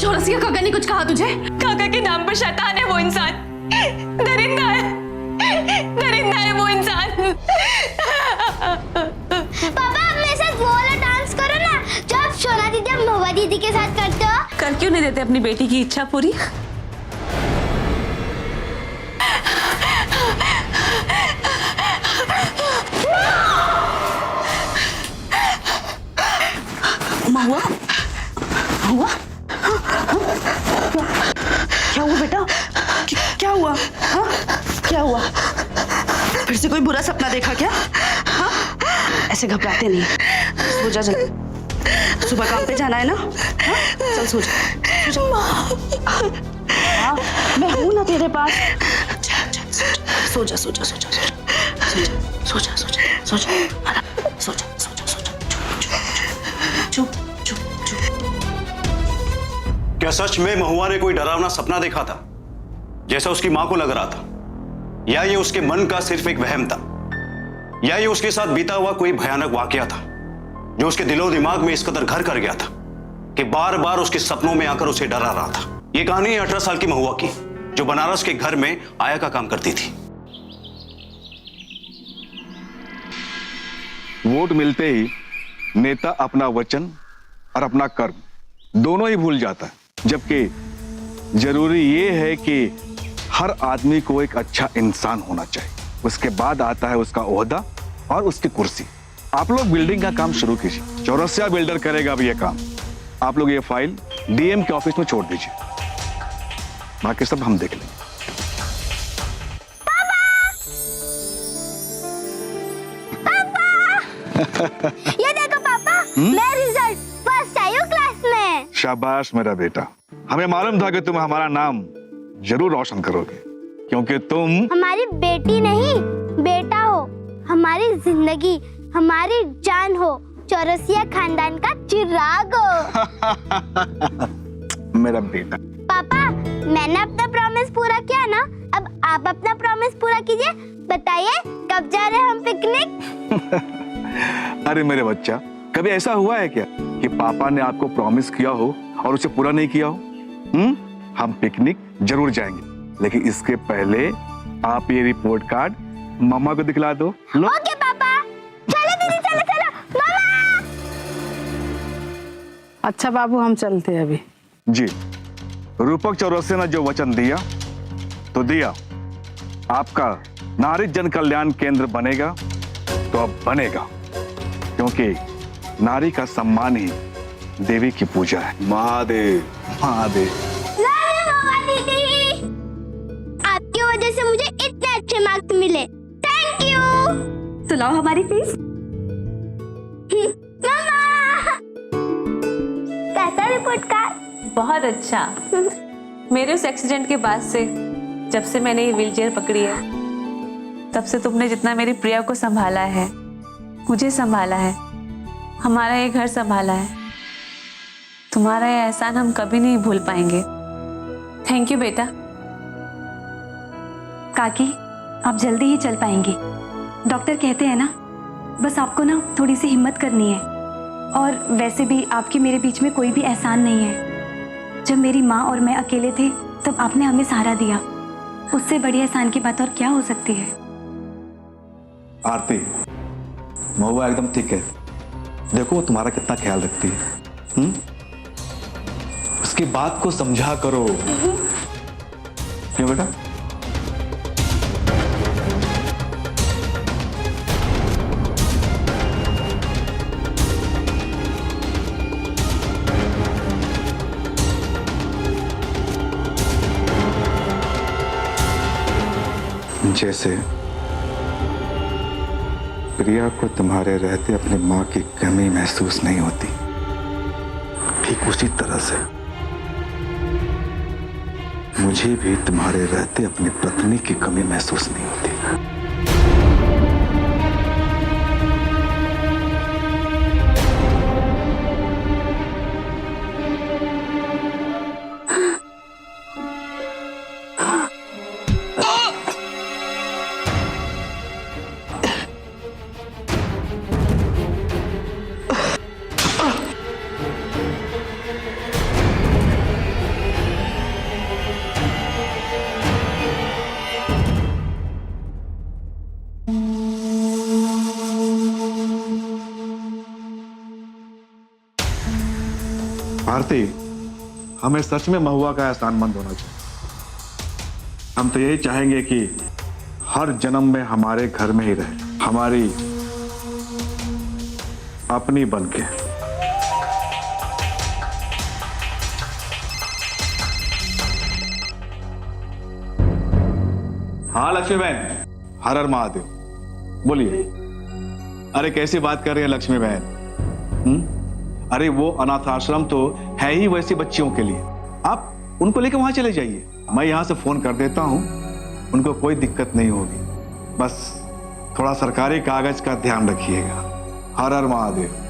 चौरसिया काका ने कुछ कहा तुझे? काका के नाम पर शैतान है वो इंसान, दरिंदा है वो इंसान। पापा आप मेरे साथ वो वाला डांस करो ना जो आप सोना दीदी और महुआ दीदी के साथ करते हो। कर क्यों नहीं देते अपनी बेटी की इच्छा पूरी? महुआ, महुआ, क्या हुआ बेटा? क्या हुआ? हाँ? क्या हुआ? फिर से कोई बुरा सपना देखा क्या? हाँ? ऐसे घबराते नहीं, सो जा जल्दी, सुबह काम पे जाना है ना? हाँ? चल सो जा, हाँ, मैं हूँ ना तेरे पास। सो जा, सो जा, सो जा, सो जा, सो जा, सो जा, सो जा, सो जा, सो जा, सो जा, चुप, चुप, चुप। क्या सच में महुआ ने कोई डरावना सपना देखा था जैसा उसकी मां को लग रहा था, या ये उसके मन का सिर्फ एक वहम था, या ये उसके साथ बीता हुआ कोई भयानक वाकया था जो उसके दिलो दिमाग में इस कदर घर कर गया था कि बार बार उसके सपनों में आकर उसे डरा रहा था। ये कहानी है 18 साल की महुआ की, जो बनारस के घर में आया का काम करती थी। वोट मिलते ही नेता अपना वचन और अपना कर्म दोनों ही भूल जाता है, जबकि जरूरी ये है कि हर आदमी को एक अच्छा इंसान होना चाहिए। उसके बाद आता है उसका ओहदा और उसकी कुर्सी। आप लोग बिल्डिंग का काम शुरू कीजिए, चौरसिया बिल्डर करेगा अब ये काम। आप लोग ये फाइल डीएम के ऑफिस में छोड़ दीजिए, बाकी सब हम देख लेंगे। ये देखो पापा, मैं रिजल्ट फर्स्ट आई हूँ क्लास में। शाबाश मेरा बेटा, हमें मालूम था कि तुम हमारा नाम जरूर रोशन करोगे, क्योंकि तुम हमारी बेटी नहीं बेटा हो, हमारी जिंदगी हमारी जान हो, चौरसिया खानदान का चिराग हो। मेरा बेटा। पापा मैंने अपना प्रॉमिस पूरा किया ना, अब आप अपना प्रॉमिस पूरा कीजिए। बताइए कब जा रहे हैं हम पिकनिक? अरे मेरे बच्चा, कभी ऐसा हुआ है क्या कि पापा ने आपको प्रॉमिस किया हो और उसे पूरा नहीं किया हो? हम पिकनिक जरूर जाएंगे, लेकिन इसके पहले आप ये रिपोर्ट कार्ड मम्मा को दिखला दो। लो। ओके पापा, चलो दीदी, चलो चलो मामा। अच्छा बाबू, हम चलते हैं अभी। जी, रूपक चौरसिया ने जो वचन दिया तो दिया। आपका नारी जन कल्याण केंद्र बनेगा तो अब बनेगा, क्योंकि नारी का सम्मान ही देवी की पूजा है। महादेव महादेव। दीदी, आपकी वजह से मुझे इतने अच्छे मार्क्स मिले, थैंक यू। सुनाओ हमारी फीस। मामा, कैसा रिपोर्ट कार्ड? बहुत अच्छा। मेरे उस एक्सीडेंट के बाद से, जब से मैंने ये व्हीलचेयर पकड़ी है, तब से तुमने जितना मेरी प्रिया को संभाला है, मुझे संभाला है, हमारा ये घर संभाला है, तुम्हारा ये एहसान हम कभी नहीं भूल पाएंगे। थैंक यू बेटा। काकी, आप जल्दी ही चल पाएंगी। डॉक्टर कहते हैं ना, बस आपको ना थोड़ी सी हिम्मत करनी है। और वैसे भी आपके मेरे बीच में कोई भी एहसान नहीं है। जब मेरी माँ और मैं अकेले थे तब आपने हमें सहारा दिया, उससे बड़ी एहसान की बात और क्या हो सकती है। आरती, महुआ एकदम ठीक है। देखो वो तुम्हारा कितना ख्याल रखती है। उसकी बात को समझा करो। क्यों बेटा? जैसे प्रिया को तुम्हारे रहते अपनी माँ की कमी महसूस नहीं होती, ठीक उसी तरह से मुझे भी तुम्हारे रहते अपनी पत्नी की कमी महसूस नहीं होती। भारती, हमें सच में महुआ का एहसानमंद होना चाहिए। हम तो यही चाहेंगे कि हर जन्म में हमारे घर में ही रहे, हमारी अपनी बनके। हाँ लक्ष्मी बहन, हर हर महादेव। बोलिए। अरे कैसी बात कर रही है लक्ष्मी बहन? अरे वो अनाथ आश्रम तो है ही वैसी बच्चियों के लिए, आप उनको लेकर वहां चले जाइए। मैं यहां से फोन कर देता हूं, उनको कोई दिक्कत नहीं होगी। बस थोड़ा सरकारी कागज का ध्यान रखिएगा। हर हर महादेव।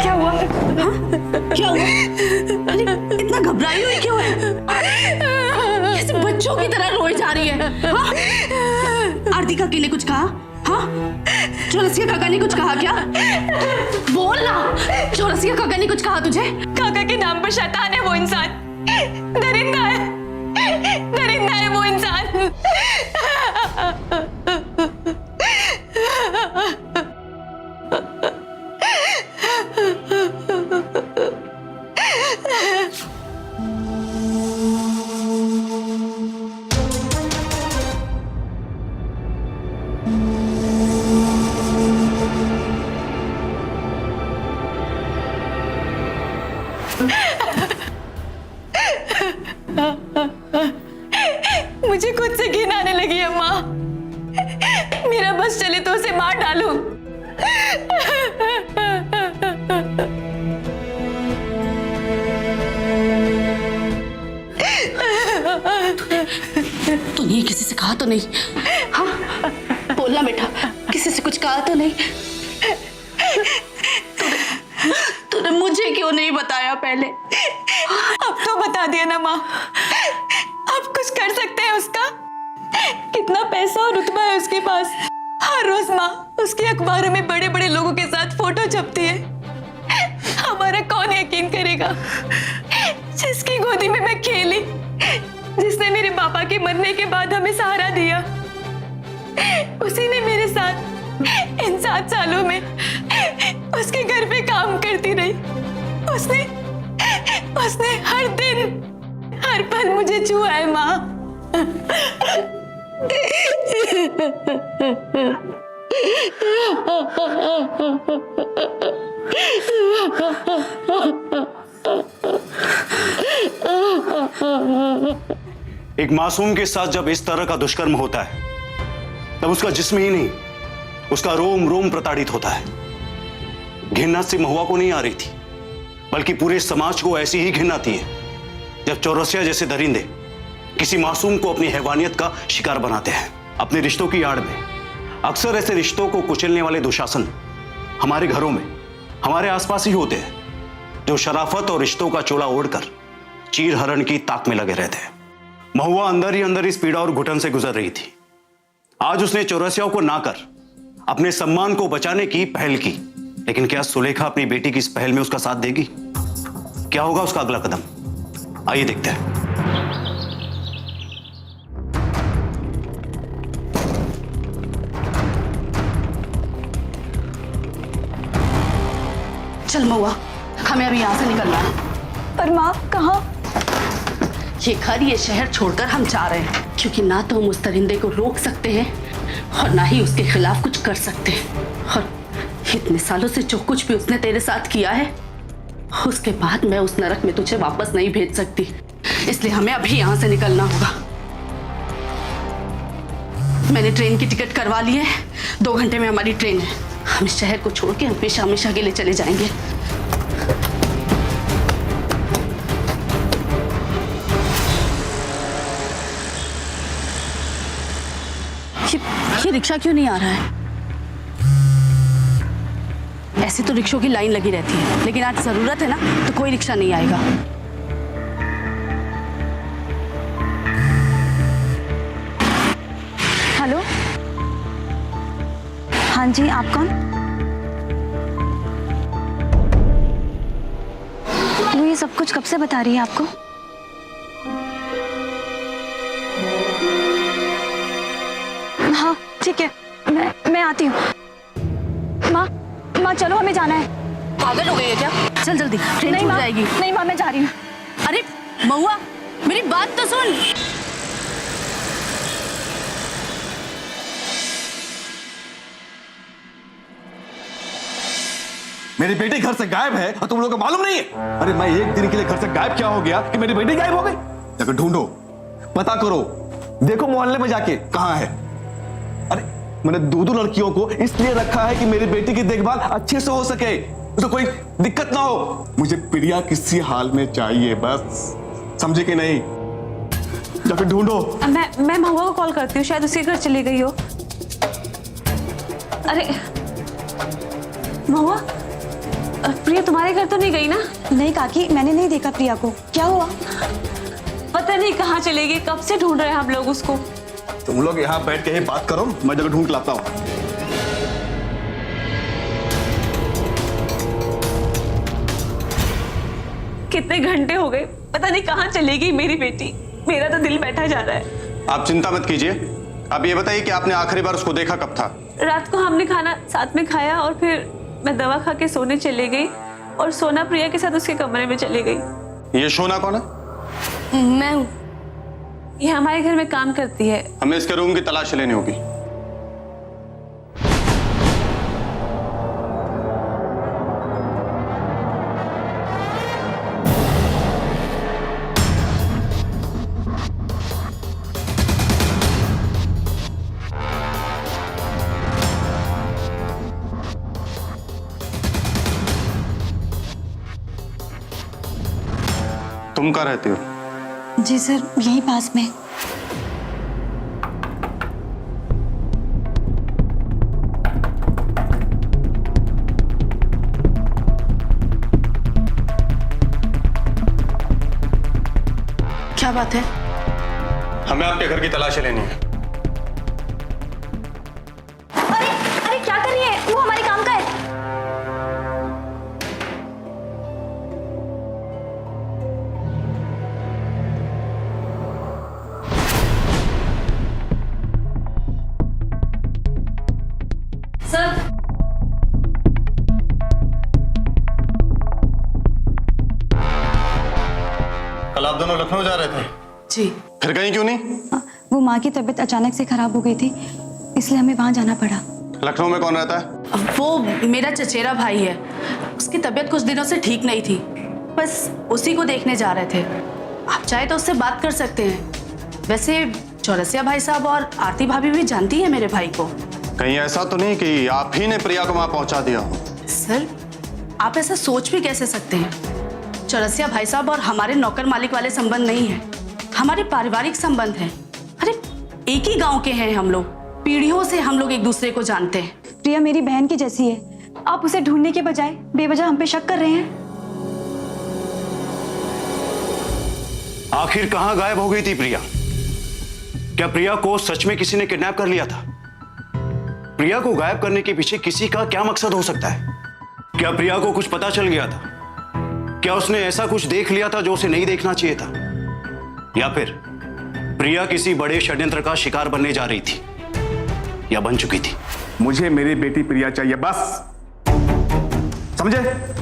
क्या हुआ? क्या हुआ? अरे इतना घबराई हुई क्यों है? कैसे बच्चों की तरह रोई जा रही है? हाँ? आरती काकी ने कुछ कहा? हाँ? चौरसिया काका ने कुछ कहा क्या? बोल ना। चौरसिया काका ने कुछ कहा तुझे? काका के नाम पर शैतान है वो इंसान, दरिंदा है, दरिंदा है वो इंसान। मुझे खुद से घिन आने लगी है माँ। मेरा बस चले तो उसे मार डालूं। तूने किसी से कहा तो नहीं? हाँ? बोलना बेटा, किसी से कुछ कहा तो नहीं? तूने मुझे क्यों नहीं बताया पहले? अब तो बता दिया ना माँ। आप कुछ कर सकते हैं उसका? कितना पैसा और रुतबा है उसके पास। हर रोज माँ उसके अखबारों में बड़े बड़े लोगों के साथ फोटो छपती है। हमारा कौन यकीन करेगा? जिसकी गोदी में मैं खेली, जिसने मेरे पापा के मरने के बाद हमें सहारा दिया, उसी ने मेरे साथ इन 7 सालों में उसके घर पे काम करती रही। उसने हर दिन हर पल मुझे छुआ है माँ। एक मासूम के साथ जब इस तरह का दुष्कर्म होता है तब उसका जिस्म ही नहीं, उसका रोम रोम प्रताड़ित होता है। घृणा से महुआ को नहीं आ रही थी, बल्कि पूरे समाज को ऐसी ही घृणा आती है जब चौरसिया जैसे दरिंदे किसी मासूम को अपनी हैवानियत का शिकार बनाते हैं। अपने रिश्तों की आड़ में अक्सर ऐसे रिश्तों को कुचलने वाले दुशासन हमारे घरों में, हमारे आसपास ही होते हैं, जो शराफत और रिश्तों का चोला ओढ़कर चीर हरण की ताक में लगे रहते हैं। महुआ अंदर ही अंदर इस पीड़ा और घुटन से गुजर रही थी। आज उसने चौरसिया को ना कर अपने सम्मान को बचाने की पहल की, लेकिन क्या सुलेखा अपनी बेटी की इस पहल में उसका साथ देगी? क्या होगा उसका अगला कदम? आइए देखते हैं। चल महुआ, हमें अभी यहाँ से निकलना है। पर माँ कहाँ? ये घर, ये शहर छोड़कर हम जा रहे हैं, क्योंकि ना तो हम उस दरिंदे को रोक सकते हैं और ना ही उसके खिलाफ कुछ कर सकते हैं। और इतने सालों से जो कुछ भी उसने तेरे साथ किया है, उसके बाद मैं उस नरक में तुझे वापस नहीं भेज सकती। इसलिए हमें अभी यहाँ से निकलना होगा। मैंने ट्रेन की टिकट करवा ली है, 2 घंटे में हमारी ट्रेन है। हम इस शहर को छोड़ के हमेशा हमेशा के लिए चले जाएंगे। ये रिक्शा क्यों नहीं आ रहा है? ऐसे तो रिक्शों की लाइन लगी रहती है, लेकिन आज जरूरत है ना, तो कोई रिक्शा नहीं आएगा। हेलो, हाँ जी, आप कौन? वो ये सब कुछ कब से बता रही है आपको? हाँ ठीक है, मैं आती हूँ। माँ चलो, हमें जाना है। पागल हो गई है क्या? चल जल्दी, ट्रेन छूट जाएगी। नहीं माँ, मैं जा रही हूँ। अरे महुआ, मेरी बात तो सुन। मेरी बेटी घर से गायब है और तुम लोगों को मालूम नहीं है? अरे मैं एक दिन के लिए घर से गायब क्या हो गया कि मेरी बेटी गायब हो गई? जाकर ढूंढो, पता करो, देखो मोहल्ले में जाके कहां है। अरे मैंने 2 लड़कियों को इसलिए रखा है कि मेरी बेटी की देखभाल अच्छे से हो सके, उसे कोई दिक्कत ना हो। मुझे प्रिया किसी हाल में चाहिए, बस समझे कि नहीं? जाकर ढूंढो। मैं महुआ को कॉल करती हूँ, शायद उसके घर चली गई हो। अरे महुआ, प्रिया तुम्हारे घर तो नहीं गई ना? नहीं काकी, मैंने नहीं देखा प्रिया को। क्या हुआ? पता नहीं कहाँ चले गई, कब से ढूंढ रहे हैं हम लोग उसको। तुम लोग यहाँ बैठ के ही बात करो, मैं जगह ढूंढ के लाता हूँ। कितने घंटे हो गए, पता नहीं कहाँ चली गई मेरी बेटी। मेरा तो दिल बैठा जा रहा है। आप चिंता मत कीजिए। अब ये बताइए कि आपने आखिरी बार उसको देखा कब था? रात को हमने खाना साथ में खाया और फिर मैं दवा खा के सोने चली गई और सोना प्रिया के साथ उसके कमरे में चली गई। ये सोना कौन है? मैं हूँ, ये हमारे घर में काम करती है। हमें इसके रूम की तलाश लेनी होगी। तुम कहाँ रहते हो? जी सर, यहीं पास में। क्या बात है? हमें आपके घर की तलाश लेनी है। अरे अरे क्या कर रही है? वो हमारे काम का है। सर, कल आप दोनों लखनऊ जा रहे थे? जी। फिर कहीं क्यों नहीं? वो माँ की तबीयत अचानक से खराब हो गई थी, इसलिए हमें वहाँ जाना पड़ा। लखनऊ में कौन रहता है? वो मेरा चचेरा भाई है। उसकी तबीयत कुछ दिनों से ठीक नहीं थी, बस उसी को देखने जा रहे थे। आप चाहे तो उससे बात कर सकते हैं। वैसे चौरसिया भाई साहब और आरती भाभी भी जानती है मेरे भाई को। कहीं ऐसा तो नहीं कि आप ही ने प्रिया को वहां पहुंचा दिया हो? सर, आप ऐसा सोच भी कैसे सकते हैं? चौरसिया भाई साहब और हमारे नौकर मालिक वाले संबंध नहीं है, हमारे पारिवारिक संबंध हैं। अरे एक ही गांव के हैं हम लोग, पीढ़ियों से हम लोग एक दूसरे को जानते हैं। प्रिया मेरी बहन की जैसी है, आप उसे ढूंढने के बजाय बेवजह हम पे शक कर रहे हैं। आखिर कहां गायब हो गई थी प्रिया? क्या प्रिया को सच में किसी ने किडनैप कर लिया था? प्रिया को गायब करने के पीछे किसी का क्या मकसद हो सकता है? क्या प्रिया को कुछ पता चल गया था? क्या उसने ऐसा कुछ देख लिया था जो उसे नहीं देखना चाहिए था? या फिर प्रिया किसी बड़े षड्यंत्र का शिकार बनने जा रही थी या बन चुकी थी? मुझे मेरी बेटी प्रिया चाहिए, बस। समझे?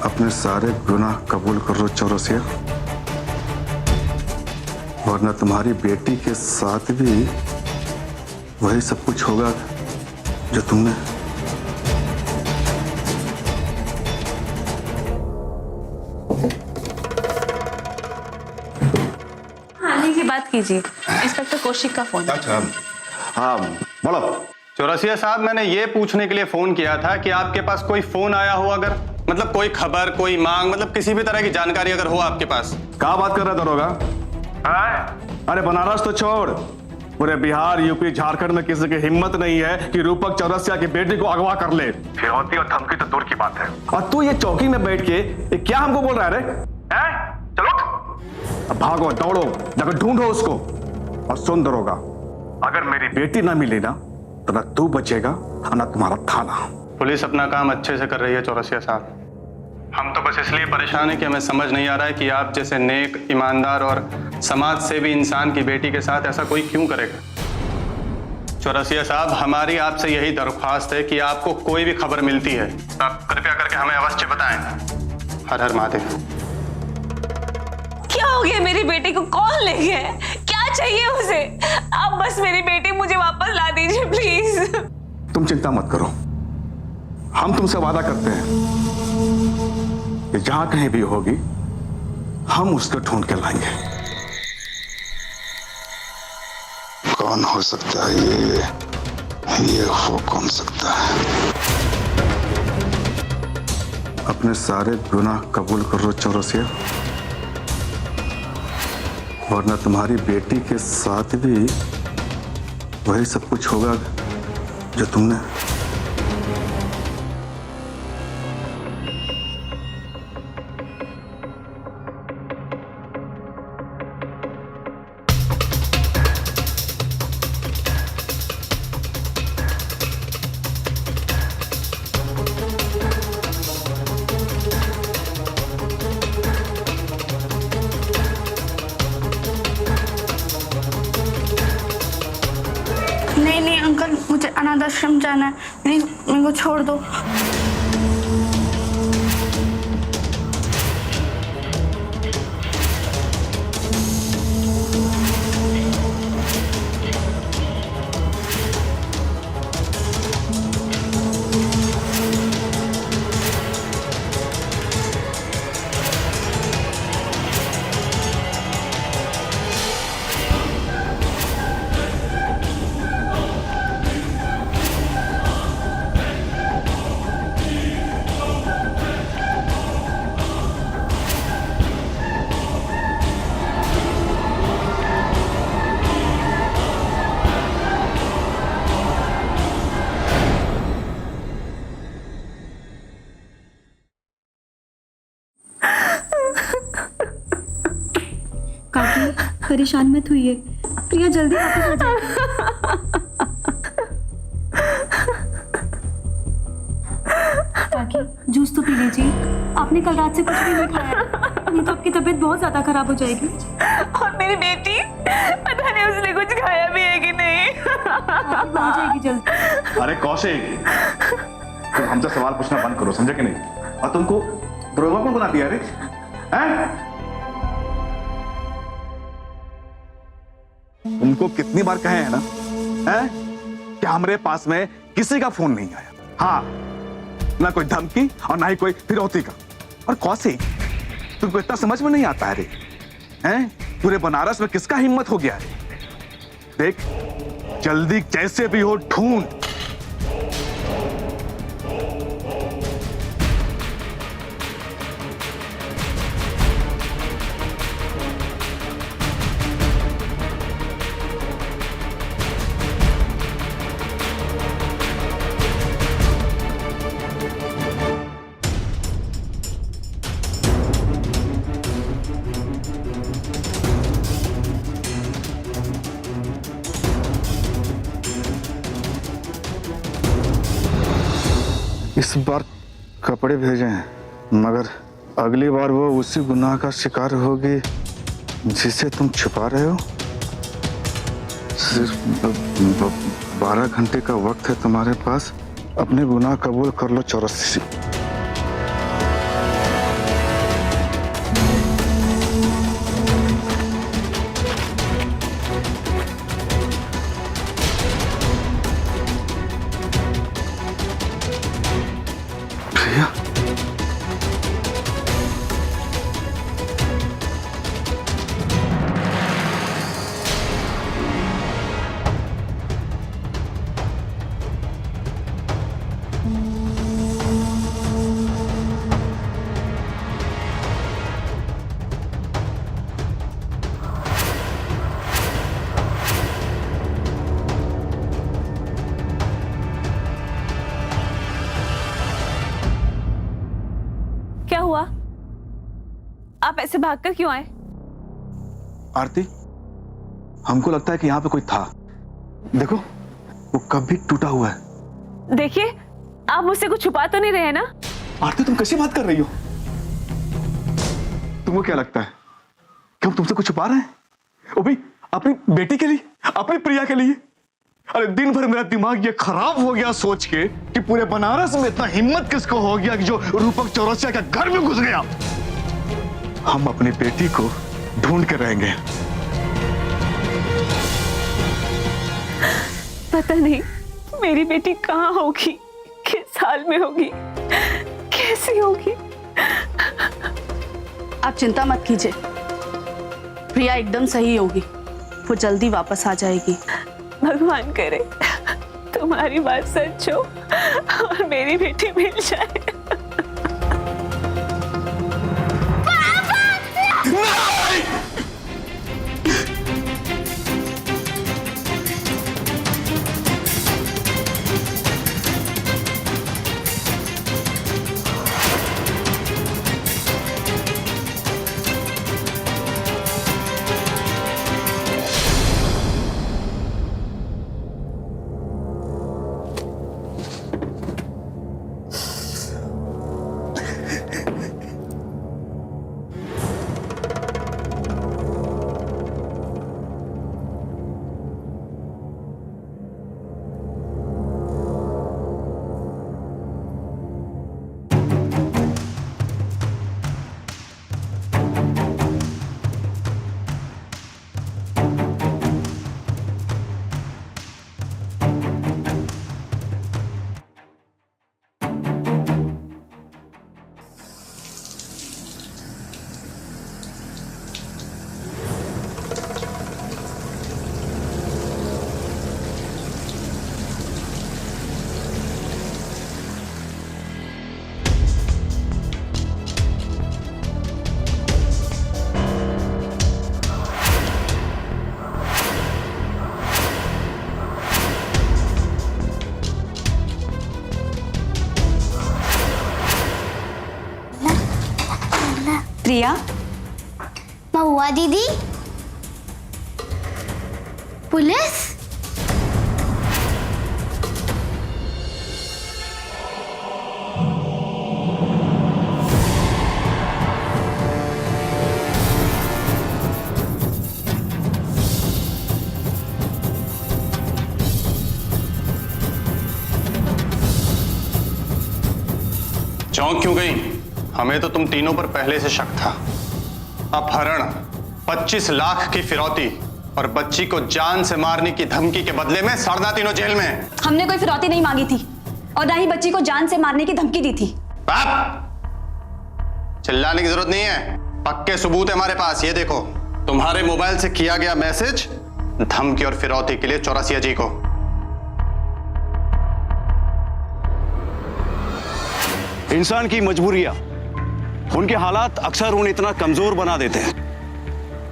अपने सारे गुनाह कबूल करो चौरसिया, वरना तुम्हारी बेटी के साथ भी वही सब कुछ होगा जो तुमने। आने की बात कीजिए। इंस्पेक्टर कौशिक का फोन। अच्छा, हाँ बोलो। चौरसिया साहब, मैंने ये पूछने के लिए फोन किया था कि आपके पास कोई फोन आया हो, अगर मतलब कोई खबर, कोई मांग, मतलब किसी भी तरह की जानकारी अगर हो आपके पास। क्या बात कर रहा दरोगा? अरे बनारस तो छोड़, पूरे बिहार, यूपी, झारखंड में किसी की हिम्मत नहीं है कि रूपक चौरसिया की बेटी को अगवा कर ले। फिरौती और धमकी तो दूर की बात है, और तू ये चौकी में बैठ के ये क्या हमको बोल रहा है रे? चलो अब भागो, दौड़ो, जाकर ढूंढो उसको। और सुन दरोगा, अगर मेरी बेटी ना मिली ना तो ना तू बचेगा और ना तुम्हारा थाना। पुलिस अपना काम अच्छे से कर रही है चौरसिया साहब। हम तो बस इसलिए परेशान हैं कि हमें समझ नहीं आ रहा है कि आप जैसे नेक, ईमानदार और समाज सेवी इंसान की बेटी के साथ ऐसा कोई क्यों करेगा। चौरसिया साहब, हमारी आपसे यही दरख्वास्त है कि आपको कोई भी खबर मिलती है तो आप कृपया करके हमें अवश्य बताएं। हर हर महादेव। क्या हो गया मेरी बेटी को? कौन ले गया है? क्या चाहिए उसे? आप बस मेरी बेटी मुझे वापस ला दीजिए प्लीज। तुम चिंता मत करो, हम तुमसे वादा करते हैं कि जहां कहीं भी होगी हम उसको ढूंढ के लाएंगे। कौन हो सकता है ये हो कौन सकता है? अपने सारे गुनाह कबूल करो चौरसिया, वरना तुम्हारी बेटी के साथ भी वही सब कुछ होगा जो तुमने। नहीं अंकल, मुझे अनाथ आश्रम जाना है, प्लीज मेरे को छोड़ दो। काकी, परेशान मत होइए, प्रिया जल्दी वापस आ जाएगी। काकी, जूस तो पी लीजिए, आपने कल रात से कुछ भी नहीं खाया, नहीं तो आपकी तबीयत बहुत ज्यादा खराब हो जाएगी। और मेरी बेटी, पता नहीं उसने कुछ खाया भी है कि नहीं। आ जाएगी जल्दी। अरे कौशिक, तुम हमसे सवाल पूछना बंद करो, समझे कि नहीं? और तुमको दरोगा कौन बना दिया रे? हैं? तुमको कितनी बार कहे हैं ना, हैं? कि हमारे पास में किसी का फोन नहीं आया। हाँ, ना कोई धमकी और ना ही कोई फिरौती का। और कौशिक, तुमको इतना समझ में नहीं आता है रे, हैं? पूरे बनारस में किसका हिम्मत हो गया है? देख, जल्दी कैसे भी हो ढूंढ। इस बार कपड़े भेजे हैं, मगर अगली बार वो उसी गुनाह का शिकार होगी जिसे तुम छुपा रहे हो। सिर्फ 12 घंटे का वक्त है तुम्हारे पास, अपने गुनाह कबूल कर लो चौरसी। प्रिया, क्या हुआ? आप ऐसे भागकर क्यों आए? आरती, हमको लगता है कि यहाँ पे कोई था। देखो, वो कब भी टूटा हुआ है। देखिए, आप मुझसे कुछ छुपा तो नहीं रहे ना? आरती, तुम कैसी बात कर रही हो? तुमको क्या लगता है कि हम तुमसे कुछ छुपा रहे हैं? वो भी अपनी बेटी के लिए, अपनी प्रिया के लिए। अरे दिन भर मेरा दिमाग ये खराब हो गया सोच के कि पूरे बनारस में इतना हिम्मत किसको हो गया कि जो रूपक चौरसिया के घर में घुस गया। हम अपनी बेटी को ढूंढ के रहेंगे। पता नहीं मेरी बेटी कहाँ होगी, किस हाल में होगी, कैसी होगी। आप चिंता मत कीजिए, प्रिया एकदम सही होगी, वो जल्दी वापस आ जाएगी। भगवान करे तुम्हारी बात सच हो और मेरी बेटी मिल जाए। प्रिया, महुआ दीदी, पुलिस। चौंक क्यों गई? हमें तो तुम तीनों पर पहले से शक था। अपहरण, 25 लाख की फिरौती और बच्ची को जान से मारने की धमकी के बदले में सड़ना तीनों जेल में। हमने कोई फिरौती नहीं मांगी थी और ना ही बच्ची को जान से मारने की धमकी दी थी। चिल्लाने की जरूरत नहीं है, पक्के सबूत है हमारे पास। ये देखो, तुम्हारे मोबाइल से किया गया मैसेज धमकी और फिरौती के लिए चौरसिया जी को। इंसान की मजबूरियां, उनके हालात अक्सर उन्हें इतना कमजोर बना देते हैं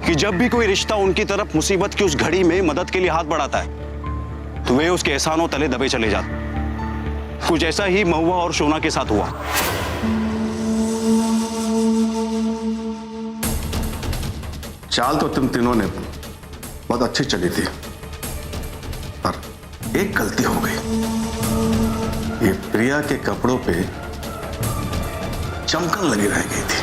कि जब भी कोई रिश्ता उनकी तरफ मुसीबत की उस घड़ी में मदद के लिए हाथ बढ़ाता है तो वे उसके एहसानों तले दबे चले जाते। कुछ ऐसा ही महुआ और शोना के साथ हुआ। चाल तो तुम तीनों ने बहुत अच्छी चली थी, पर एक गलती हो गई। ये प्रिया के कपड़ों पे चमकन लगी रह गई थी।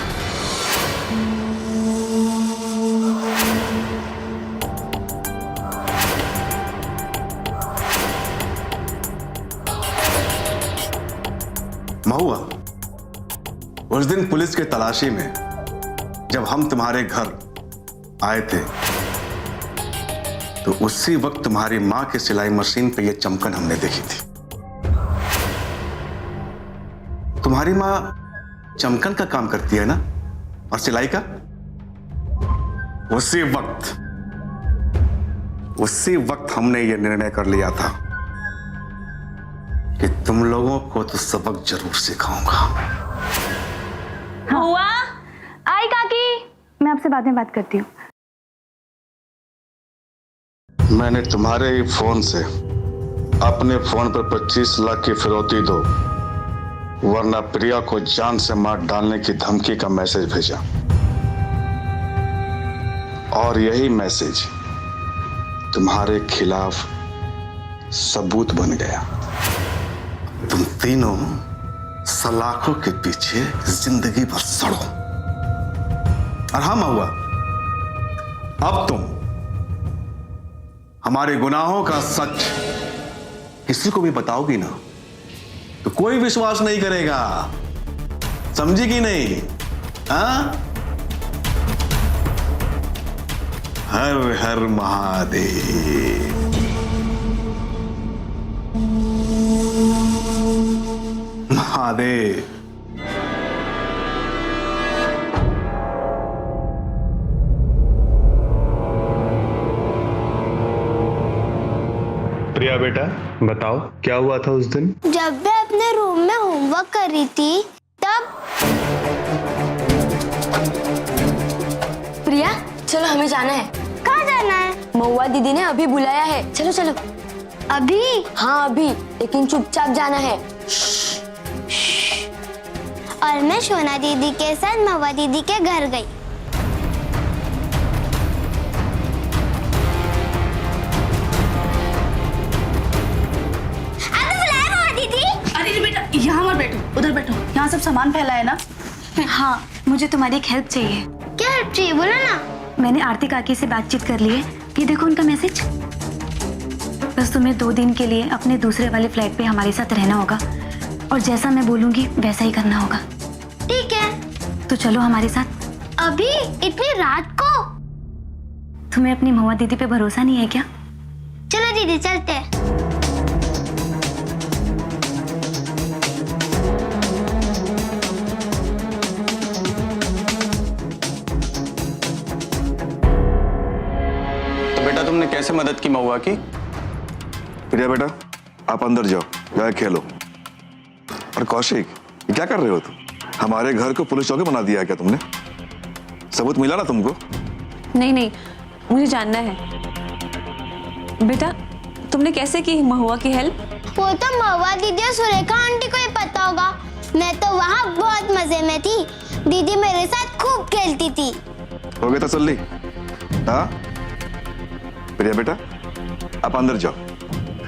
महुआ, उस दिन पुलिस के तलाशी में जब हम तुम्हारे घर आए थे तो उसी वक्त तुम्हारी मां के सिलाई मशीन पे ये चमकन हमने देखी थी। तुम्हारी मां चमकन का काम करती है ना, और सिलाई का? उसी वक्त हमने ये निर्णय कर लिया था कि तुम लोगों को तो सबक जरूर सिखाऊंगा। हुआ? आई काकी, मैं आपसे बाद में बात करती हूँ। मैंने तुम्हारे ही फोन से अपने फोन पर 25 लाख की फिरौती दो, वरना प्रिया को जान से मार डालने की धमकी का मैसेज भेजा, और यही मैसेज तुम्हारे खिलाफ सबूत बन गया। तुम तीनों सलाखों के पीछे जिंदगी भर सड़ो। और हाँ महुआ, अब तुम हमारे गुनाहों का सच किसी को भी बताओगी ना तो कोई विश्वास नहीं करेगा, समझी कि नहीं? हाँ? हर हर महादेव। महादेव। प्रिया बेटा, बताओ क्या हुआ था उस दिन? जब मैं अपने रूम में होमवर्क कर रही थी तब। प्रिया, चलो हमें जाना है। कहाँ जाना है? महुआ दीदी ने अभी बुलाया है, चलो चलो। अभी? हाँ अभी, लेकिन चुपचाप जाना है। और मैं शोना दीदी के साथ महुआ दीदी के घर गई। अरे बेटा, यहाँ मत बैठो, उधर बैठो। यहाँ सब सामान फैला है ना। हाँ, मुझे तुम्हारी एक हेल्प चाहिए। क्या हेल्प चाहिए, बोलो ना। मैंने आरती काकी से बातचीत कर ली है। ये देखो उनका मैसेज। बस तुम्हें 2 दिन के लिए अपने दूसरे वाले फ्लैट पे हमारे साथ रहना होगा, और जैसा मैं बोलूंगी वैसा ही करना होगा। ठीक है, तो चलो हमारे साथ। अभी इतनी रात को? तुम्हें अपनी महुआ दीदी पे भरोसा नहीं है क्या? चलो दीदी, चलते हैं। तो बेटा तुमने कैसे मदद की महुआ की? प्रिया बेटा, आप अंदर जाओ, जाके खेलो। और कौशिक, ये क्या कर रहे हो तुम? हमारे घर को पुलिस चौकी बना दिया है क्या तुमने? सबूत मिला ना तुमको? नहीं नहीं, मुझे जानना है। बेटा, तुमने कैसे की महुआ की हेल्प? वो तो महुआ दीदी और सुरेखा आंटी को ही पता होगा। मैं तो वहाँ बहुत मजे में थी। दीदी मेरे साथ खूब खेलती थी। हो गई तसल्ली? हाँ प्रिया बेटा, आप अंदर जाओ,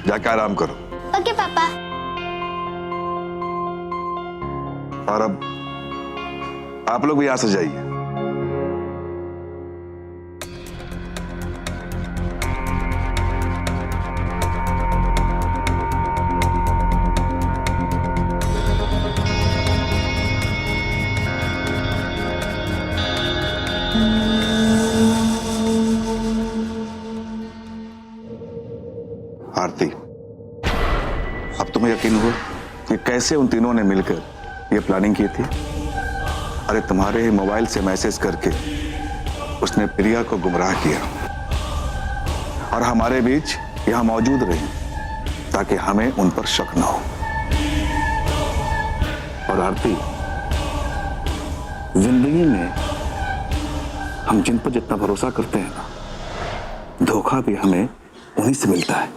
जाके आराम करो। ओके पापा। और अब आप लोग भी यहां से जाइए। आरती, अब तुम्हें यकीन हुआ कि कैसे उन तीनों ने मिलकर ये प्लानिंग की थी? अरे तुम्हारे मोबाइल से मैसेज करके उसने प्रिया को गुमराह किया और हमारे बीच यहां मौजूद रही ताकि हमें उन पर शक न हो। और आरती, जिंदगी में हम जिन पर जितना भरोसा करते हैं ना, धोखा भी हमें उन्हीं से मिलता है।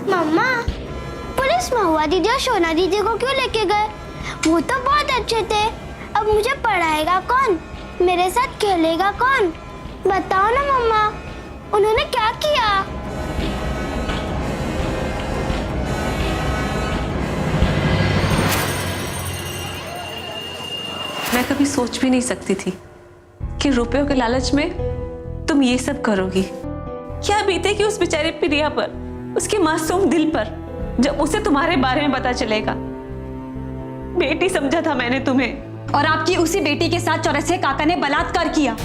मम्मा, पुलिस महुआ दीदी और सोना दीदी को क्यों लेके गए? वो तो बहुत अच्छे थे। अब मुझे पढ़ाएगा कौन? मेरे साथ खेलेगा कौन? बताओ ना मम्मा, उन्होंने क्या किया? मैं कभी सोच भी नहीं सकती थी कि रुपयों के लालच में तुम ये सब करोगी। क्या बीतेगी उस बेचारी प्रिया पर, उसके मासूम दिल पर, जब उसे तुम्हारे बारे में पता चलेगा। बेटी समझा था मैंने तुम्हें। और आपकी उसी बेटी के साथ चौरसिया काका ने बलात्कार किया।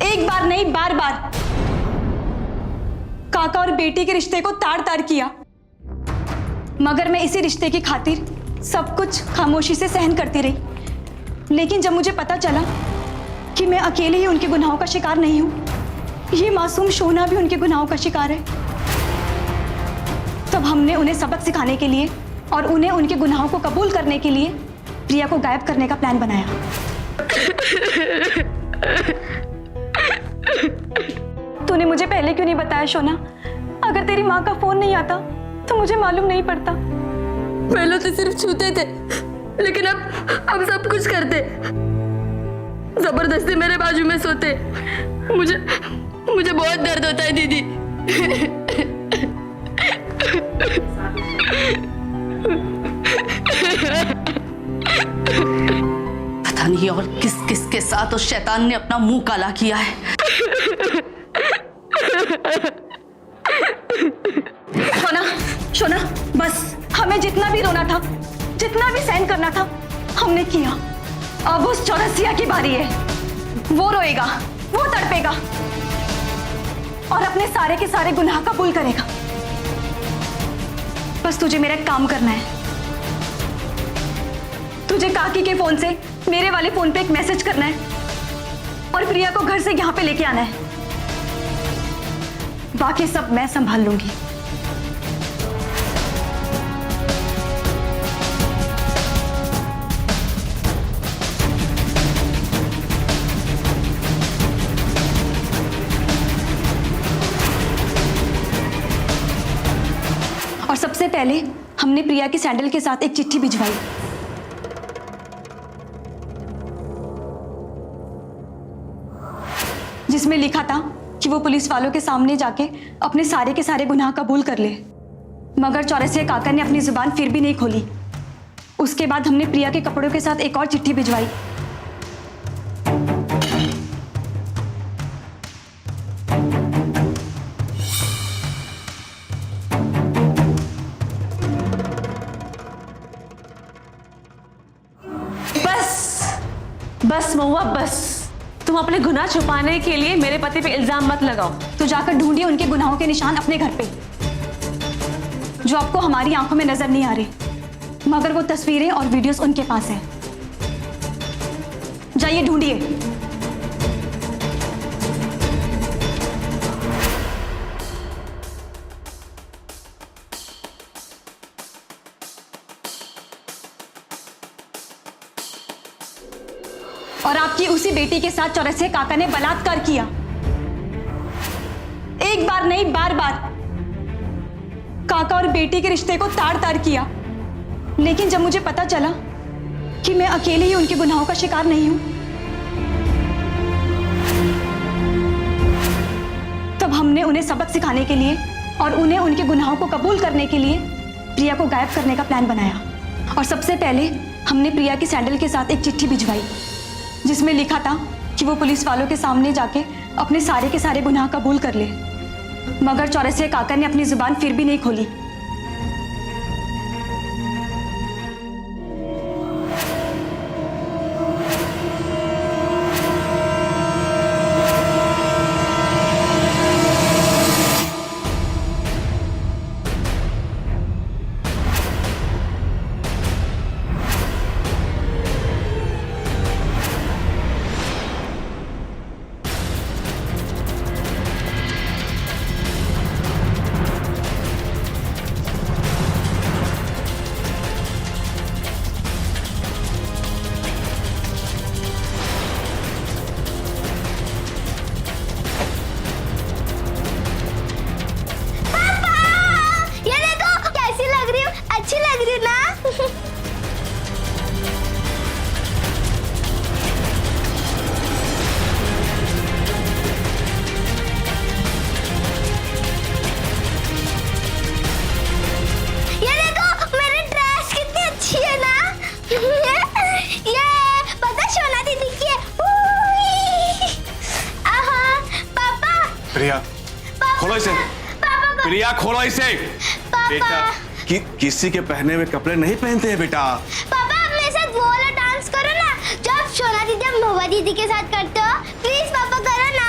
एक बार नहीं, बार बार। काका और बेटी के रिश्ते को ताड़ ताड़ किया, मगर मैं इसी रिश्ते की खातिर सब कुछ खामोशी से सहन करती रही। लेकिन जब मुझे पता चला कि मैं अकेले ही उनके गुनाहों का शिकार नहीं हूं, ये मासूम शोना भी उनके गुनाहों का शिकार है, तब हमने उन्हें सबक सिखाने के लिए और उन्हें उनके गुनाहों को कबूल करने के लिए प्रिया को गायब करने का प्लान बनाया। तूने मुझे पहले क्यों नहीं बताया शोना? अगर तेरी माँ का फोन नहीं आता तो मुझे मालूम नहीं पड़ता। पहले तो सिर्फ छूते थे, लेकिन अब सब कुछ करते। जबरदस्ती मेरे बाजू में सोते। मुझे बहुत दर्द होता है दीदी। पता नहीं और किस किस के साथ उस शैतान ने अपना मुंह काला किया है। शोना, शोना, बस। हमें जितना भी रोना था, जितना भी सहन करना था, हमने किया। अब उस चौरसिया की बारी है। वो रोएगा, वो तड़पेगा और अपने सारे के सारे गुनाह कबूल करेगा। बस तुझे मेरा एक काम करना है। तुझे काकी के फोन से मेरे वाले फोन पे एक मैसेज करना है और प्रिया को घर से यहाँ पे लेके आना है। बाकी सब मैं संभाल लूंगी। और सबसे पहले हमने प्रिया के सैंडल के साथ एक चिट्ठी भिजवाई, जिसमें लिखा था कि वो पुलिस वालों के सामने जाके अपने सारे के सारे गुनाह कबूल कर ले। मगर चौरसिया काका ने अपनी जुबान फिर भी नहीं खोली। उसके बाद हमने प्रिया के कपड़ों के साथ एक और चिट्ठी भिजवाई। बस महुआ, बस। तुम अपने गुनाह छुपाने के लिए मेरे पति पे इल्जाम मत लगाओ। तो जाकर ढूंढिए उनके गुनाहों के निशान अपने घर पे, जो आपको हमारी आंखों में नजर नहीं आ रहे, मगर वो तस्वीरें और वीडियोस उनके पास हैं। जाइए ढूंढिए। और आपकी उसी बेटी के साथ चौरसिया काका ने बलात्कार किया। एक बार नहीं, बार बार। काका और बेटी के रिश्ते को ताड़ ताड़ किया। लेकिन जब मुझे पता चला कि मैं अकेले ही उनके गुनाहों का शिकार नहीं हूं, तब हमने उन्हें सबक सिखाने के लिए और उन्हें उनके गुनाहों को कबूल करने के लिए प्रिया को गायब करने का प्लान बनाया। और सबसे पहले हमने प्रिया की सैंडल के साथ एक चिट्ठी भिजवाई, जिसमें लिखा था कि वो पुलिस वालों के सामने जाके अपने सारे के सारे गुनाह कबूल कर ले। मगर चौरसिया काका ने अपनी जुबान फिर भी नहीं खोली। प्रिया खोलो इसे, प्रिया खोलो इसे। बेटा किसी के पहने हुए कपड़े नहीं पहनते हैं बेटा। पापा आप मेरे साथ वो वाला डांस करो ना जो आप सोना दीदी और महुआ दीदी के साथ करते हो। प्लीज पापा करो ना।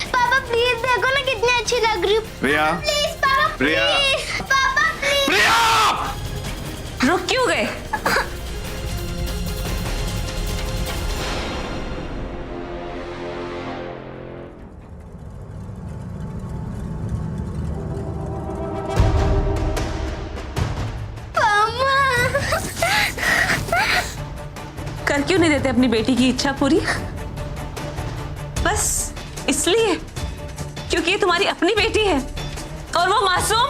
पापा प्लीज देखो ना कितनी अच्छी लग रही हूँ। प्रिया प्लीज पापा प्रिया प्लीज पापा प्लीज। प्रिया रुक क्यों गए? कर क्यों नहीं देते अपनी बेटी की इच्छा पूरी? बस इसलिए क्योंकि ये तुम्हारी अपनी बेटी है। और वो मासूम,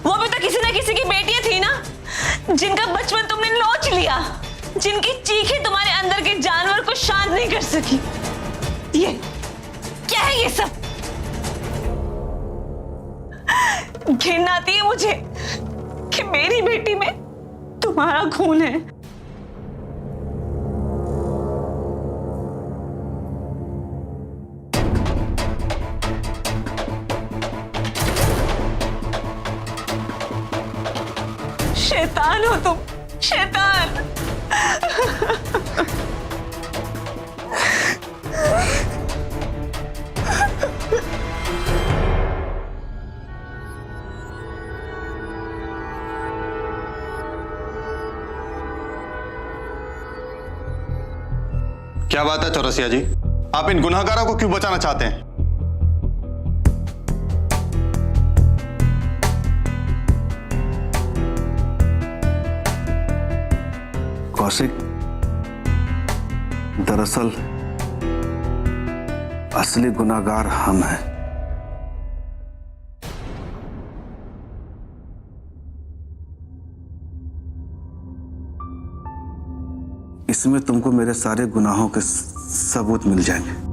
वो भी तो किसी ना किसी की बेटी थी ना, जिनका बचपन तुमने नोच लिया, जिनकी चीखें तुम्हारे अंदर के जानवर को शांत नहीं कर सकी। ये क्या है ये सब? घिन आती है मुझे कि मेरी बेटी में तुम्हारा खून है। शैतान हो तुम, शैतान। क्या बात है चौरसिया जी, आप इन गुनहगारों को क्यों बचाना चाहते हैं? कौशिक, दरअसल असली गुनाहगार हम हैं। इसमें तुमको मेरे सारे गुनाहों के सबूत मिल जाएंगे।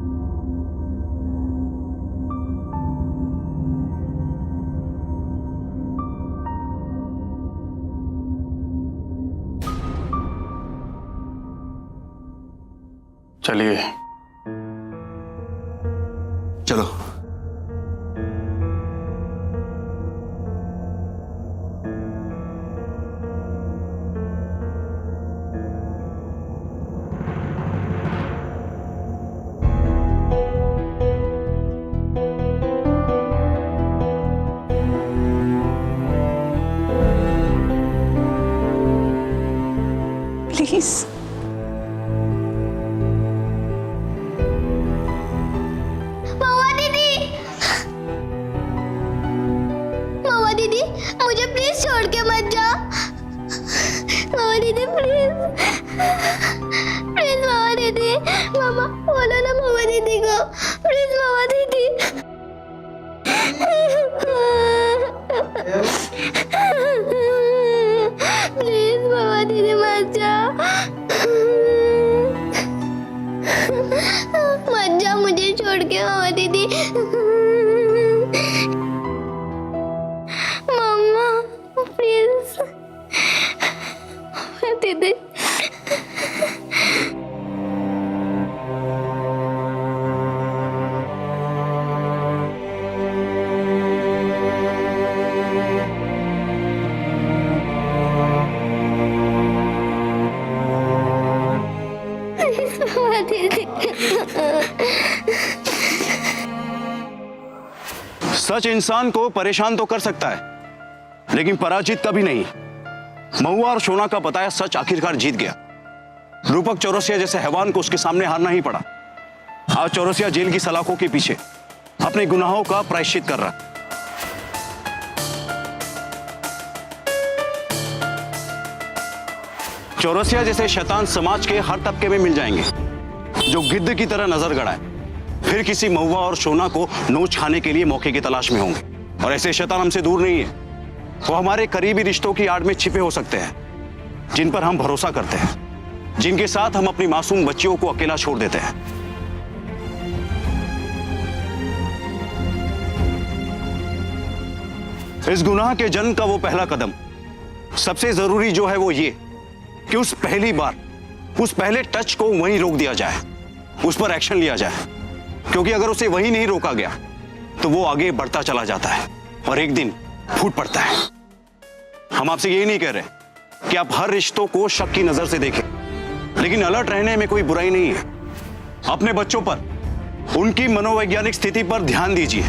चलिए चलो। प्लीज महुआ दीदी, महुआ दीदी मुझे प्लीज छोड़ के मत जाओ। महुआ दीदी प्लीज, प्लीज महुआ दीदी। मामा बोलो ना महुआ दीदी को, प्लीज महुआ दीदी। प्लीज महुआ दीदी मत जाओ, मत जाओ मुझे छोड़ के महुआ दीदी। मम्मा प्लीज दीदी। महुआ दीदी। सच इंसान को परेशान तो कर सकता है, लेकिन पराजित कभी नहीं। महुआ और सोना का बताया सच आखिरकार जीत गया। रूपक चौरसिया जैसे हैवान को उसके सामने हारना ही पड़ा। आज चौरसिया जेल की सलाखों के पीछे अपने गुनाहों का प्रायश्चित कर रहा है। चौरसिया जैसे शैतान समाज के हर तबके में मिल जाएंगे जो गिद्ध की तरह नजर गड़ाए, फिर किसी महुआ और सोना को नोच खाने के लिए मौके की तलाश में होंगे। और ऐसे शैतान हमसे दूर नहीं है, वो हमारे करीबी रिश्तों की आड़ में छिपे हो सकते हैं, जिन पर हम भरोसा करते हैं, जिनके साथ हम अपनी मासूम बच्चियों को अकेला छोड़ देते हैं। इस गुनाह के जन्म का वो पहला कदम, सबसे जरूरी जो है वो ये कि उस पहली बार, उस पहले टच को वहीं रोक दिया जाए, उस पर एक्शन लिया जाए। क्योंकि अगर उसे वहीं नहीं रोका गया तो वो आगे बढ़ता चला जाता है और एक दिन फूट पड़ता है। हम आपसे यही नहीं कह रहे कि आप हर रिश्तों को शक की नजर से देखें, लेकिन अलर्ट रहने में कोई बुराई नहीं है। अपने बच्चों पर, उनकी मनोवैज्ञानिक स्थिति पर ध्यान दीजिए।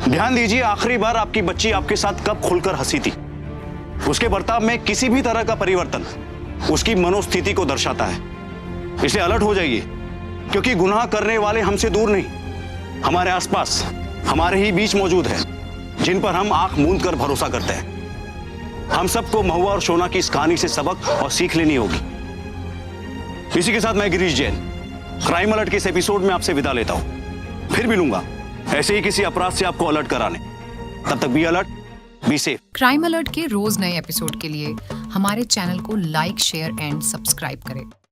ध्यान दीजिए आखिरी बार आपकी बच्ची आपके साथ कब खुलकर हंसी थी। उसके बर्ताव में किसी भी तरह का परिवर्तन उसकी मनोस्थिति को दर्शाता है। इसलिए अलर्ट हो जाइए, क्योंकि गुनाह करने वाले हमसे दूर नहीं, हमारे आसपास, हमारे ही बीच मौजूद है, जिन पर हम आंख मूंद कर भरोसा करते हैं। हम सबको महुआ और शोना की इस कहानी से सबक और सीख लेनी होगी। इसी के साथ मैं गिरीश जैन क्राइम अलर्ट के इस एपिसोड में आपसे विदा लेता हूं। फिर मिलूंगा ऐसे ही किसी अपराध से आपको अलर्ट कराने। तब तक be alert, be safe. Crime alert के रोज नए एपिसोड के लिए हमारे चैनल को लाइक, शेयर एंड सब्सक्राइब करें।